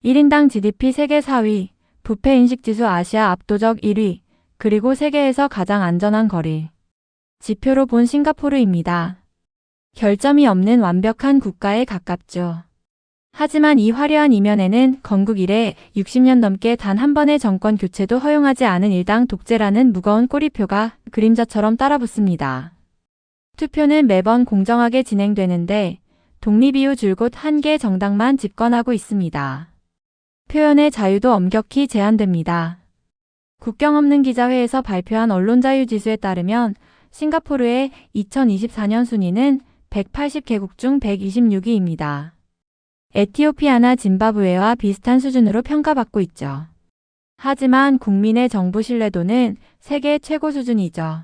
1인당 GDP 세계 4위, 부패인식지수 아시아 압도적 1위, 그리고 세계에서 가장 안전한 거리. 지표로 본 싱가포르입니다. 결점이 없는 완벽한 국가에 가깝죠. 하지만 이 화려한 이면에는 건국 이래 60년 넘게 단 한 번의 정권 교체도 허용하지 않은 일당 독재라는 무거운 꼬리표가 그림자처럼 따라붙습니다. 투표는 매번 공정하게 진행되는데 독립 이후 줄곧 한 개 정당만 집권하고 있습니다. 표현의 자유도 엄격히 제한됩니다. 국경 없는 기자회에서 발표한 언론자유지수에 따르면 싱가포르의 2024년 순위는 180개국 중 126위입니다. 에티오피아나 짐바브웨와 비슷한 수준으로 평가받고 있죠. 하지만 국민의 정부 신뢰도는 세계 최고 수준이죠.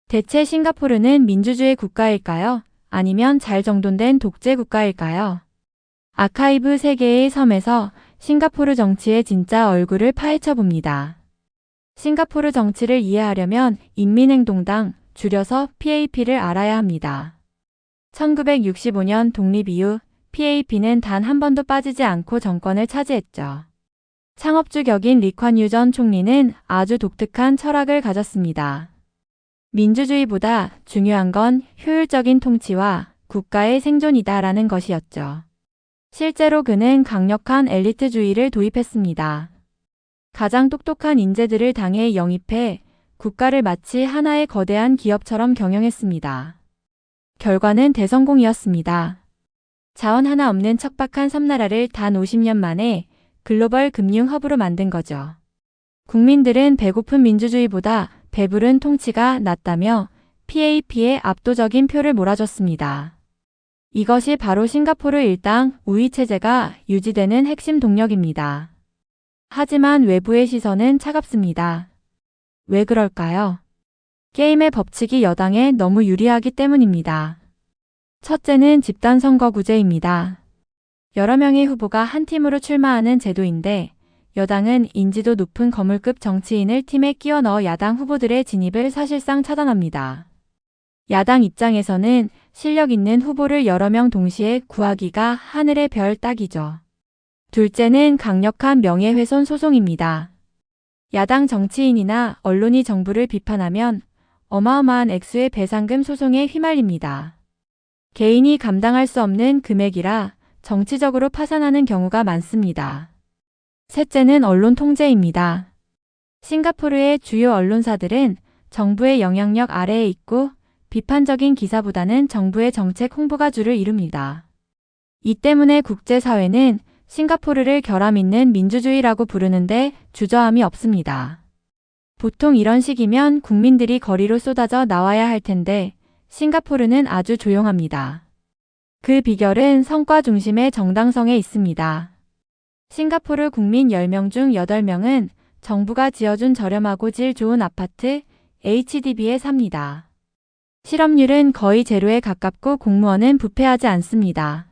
대체 싱가포르는 민주주의 국가일까요? 아니면 잘 정돈된 독재 국가일까요? 아카이브 세계의 섬에서 싱가포르 정치의 진짜 얼굴을 파헤쳐 봅니다. 싱가포르 정치를 이해하려면 인민행동당, 줄여서 PAP를 알아야 합니다. 1965년 독립 이후 PAP는 단 한 번도 빠지지 않고 정권을 차지했죠. 창업주 격인 리콴유 전 총리는 아주 독특한 철학을 가졌습니다. 민주주의보다 중요한 건 효율적인 통치와 국가의 생존이다라는 것이었죠. 실제로 그는 강력한 엘리트주의를 도입했습니다. 가장 똑똑한 인재들을 당에 영입해 국가를 마치 하나의 거대한 기업처럼 경영했습니다. 결과는 대성공이었습니다. 자원 하나 없는 척박한 섬나라를 단 50년 만에 글로벌 금융 허브로 만든 거죠. 국민들은 배고픈 민주주의보다 배부른 통치가 낫다며 PAP에 압도적인 표를 몰아줬습니다. 이것이 바로 싱가포르 일당 우위 체제가 유지되는 핵심 동력입니다. 하지만 외부의 시선은 차갑습니다. 왜 그럴까요? 게임의 법칙이 여당에 너무 유리하기 때문입니다. 첫째는 집단선거구제입니다. 여러 명의 후보가 한 팀으로 출마하는 제도인데 여당은 인지도 높은 거물급 정치인을 팀에 끼워 넣어 야당 후보들의 진입을 사실상 차단합니다. 야당 입장에서는 실력 있는 후보를 여러 명 동시에 구하기가 하늘의 별 따기죠. 둘째는 강력한 명예훼손 소송입니다. 야당 정치인이나 언론이 정부를 비판하면 어마어마한 액수의 배상금 소송에 휘말립니다. 개인이 감당할 수 없는 금액이라 정치적으로 파산하는 경우가 많습니다. 셋째는 언론 통제입니다. 싱가포르의 주요 언론사들은 정부의 영향력 아래에 있고 비판적인 기사보다는 정부의 정책 홍보가 주를 이룹니다. 이 때문에 국제사회는 싱가포르를 결함 있는 민주주의라고 부르는데 주저함이 없습니다. 보통 이런 시기면 국민들이 거리로 쏟아져 나와야 할 텐데 싱가포르는 아주 조용합니다. 그 비결은 성과 중심의 정당성에 있습니다. 싱가포르 국민 10명 중 8명은 정부가 지어준 저렴하고 질 좋은 아파트 HDB에 삽니다. 실업률은 거의 제로에 가깝고 공무원은 부패하지 않습니다.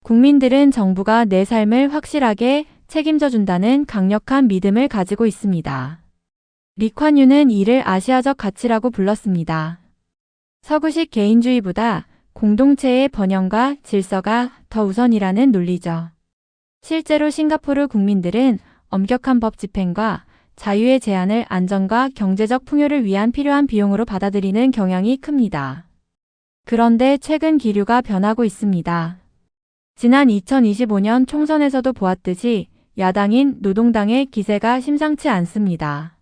국민들은 정부가 내 삶을 확실하게 책임져 준다는 강력한 믿음을 가지고 있습니다. 리콴유는 이를 아시아적 가치라고 불렀습니다. 서구식 개인주의보다 공동체의 번영과 질서가 더 우선이라는 논리죠. 실제로 싱가포르 국민들은 엄격한 법 집행과 자유의 제한을 안전과 경제적 풍요를 위한 필요한 비용으로 받아들이는 경향이 큽니다. 그런데 최근 기류가 변하고 있습니다. 지난 2025년 총선에서도 보았듯이 야당인 노동당의 기세가 심상치 않습니다.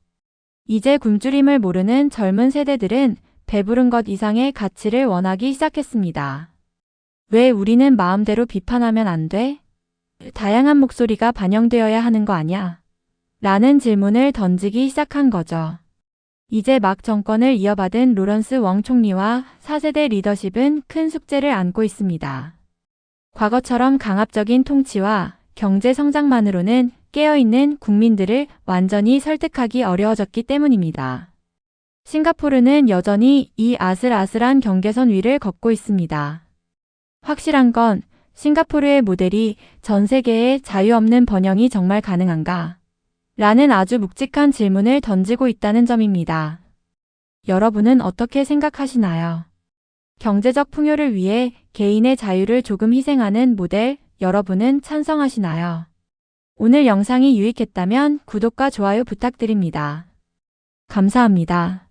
이제 굶주림을 모르는 젊은 세대들은 배부른 것 이상의 가치를 원하기 시작했습니다. 왜 우리는 마음대로 비판하면 안 돼? 다양한 목소리가 반영되어야 하는 거 아냐? 라는 질문을 던지기 시작한 거죠. 이제 막 정권을 이어받은 로런스 웡 총리와 4세대 리더십은 큰 숙제를 안고 있습니다. 과거처럼 강압적인 통치와 경제 성장만으로는 깨어있는 국민들을 완전히 설득하기 어려워졌기 때문입니다. 싱가포르는 여전히 이 아슬아슬한 경계선 위를 걷고 있습니다. 확실한 건 싱가포르의 모델이 전 세계에 자유 없는 번영이 정말 가능한가? 라는 아주 묵직한 질문을 던지고 있다는 점입니다. 여러분은 어떻게 생각하시나요? 경제적 풍요를 위해 개인의 자유를 조금 희생하는 모델, 여러분은 찬성하시나요? 오늘 영상이 유익했다면 구독과 좋아요 부탁드립니다. 감사합니다.